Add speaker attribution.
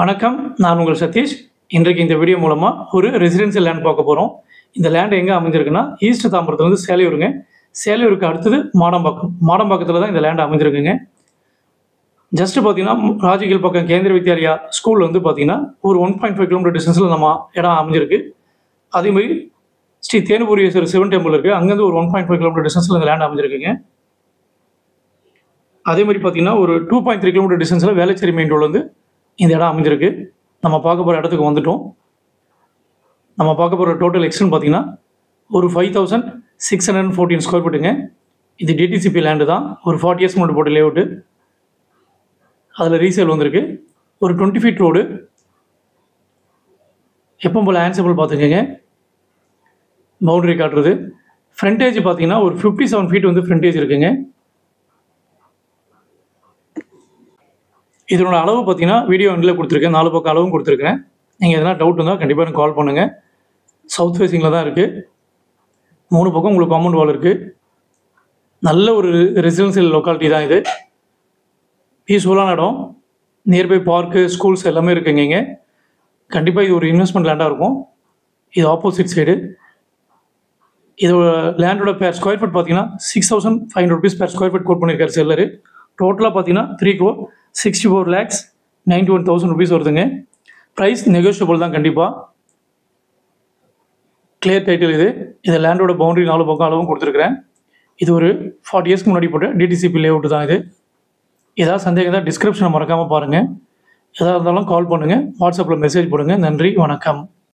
Speaker 1: வணக்கம். நான் உங்கள் சதீஷ். இன்றைக்கு இந்த வீடியோ மூலமா ஒரு ரெசிடென்ஷியல் லேண்ட் பார்க்க போறோம். இந்த லேண்ட் எங்க அமைஞ்சிருக்குன்னா, ஈஸ்ட் தாம்பரத்துலேருந்து சேலையூருங்க. சேலையூருக்கு அடுத்தது மாடம்பாக்கம். மாடம்பாக்கத்துல தான் இந்த லேண்ட் அமைஞ்சிருக்குங்க. ஜஸ்ட் பார்த்தீங்கன்னா, ராஜகீழ் பக்கம் கேந்திர வித்யாலயா ஸ்கூல் வந்து பார்த்தீங்கன்னா, ஒரு 1.5 கிலோமீட்டர் டிஸ்டன்ஸில் நம்ம இடம் அமைஞ்சிருக்கு. அதேமாதிரி ஸ்ரீ தேனுபுரீஸ்வரர் சிவன் டெம்பிள் இருக்குது. அங்கேருந்து ஒரு 1.5 கிலோமீட்டர் டிஸ்டன்ஸில் இந்த லேண்ட் அமைஞ்சிருக்குங்க. அதே மாதிரி பார்த்தீங்கன்னா, ஒரு 2.3 கிலோமீட்டர் டிஸ்டன்ஸில் வேளச்சேரி மெயின் ரோடு வந்து இந்த இடம் அமைஞ்சிருக்கு. நம்ம பார்க்க போகிற இடத்துக்கு வந்துட்டோம். நம்ம பார்க்க போகிற டோட்டல் எக்ஸ்டென்ட் பார்த்தீங்கன்னா ஒரு 5614 ஸ்கொயர் ஃபீட்டுங்க. இது டிடிசிபி லேண்டு தான். ஒரு 40 இயர்ஸ் முன்னாடி போட்ட லேஅவுட்டு. அதில் ரீசேல் வந்திருக்கு. ஒரு 20 ஃபீட் ரோடு. எப்போ போல் ஆன்சபிள் பார்த்துக்கங்க. பவுண்டரி காட்டுறது. ஃப்ரண்டேஜ் பார்த்தீங்கன்னா ஒரு 57 ஃபீட் வந்து ஃப்ரண்டேஜ் இருக்குங்க. இதனோட அளவு பார்த்தீங்கன்னா வீடியோ எண்டில் கொடுத்துருக்கேன். 4 பக்கம் அளவும் கொடுத்துருக்கேன். நீங்கள் எதனா டவுட் இருந்தால் கண்டிப்பாக எனக்கு கால் பண்ணுங்கள். சவுத் ஃபேஸிங்கில் தான் இருக்குது. 3 பக்கம் உங்களுக்கு காம்பவுண்ட் வால் இருக்குது. நல்ல ஒரு ரெசிடென்சியல் லொக்காலிட்டி தான் இது. பீஸ்ஃபுல்லான இடம். நியர்பை பார்க்கு, ஸ்கூல்ஸ் எல்லாமே இருக்குங்க இங்கே. கண்டிப்பாக இது ஒரு இன்வெஸ்ட்மெண்ட் லேண்டாக இருக்கும். இது ஆப்போசிட் சைடு. இதோட லேண்டோட பேர் ஸ்கொயர் ஃபீட் பார்த்தீங்கன்னா 6500 rupees per square feet quote பண்ணியிருக்காரு செல்லரு. டோட்டலாக பார்த்தீங்கன்னா 3,64,91,000 rupees வருதுங்க. ப்ரைஸ் நெகோஷியபிள் தான் கண்டிப்பாக. கிளியர் டைட்டில் இது. இந்த லேண்டோட பவுண்டரி 4 பக்கம் அளவும் கொடுத்துருக்குறேன். இது ஒரு 40 இயர்ஸ்க்கு முன்னாடி போட்ட டிடிசிபி லேஅவுட் தான் இது. ஏதாவது சந்தேகம் தான் டிஸ்கிரிப்ஷனை மறக்காமல் பாருங்கள். எதாக இருந்தாலும் கால் பண்ணுங்கள். வாட்ஸ்அப்பில் மெசேஜ் போடுங்க. நன்றி, வணக்கம்.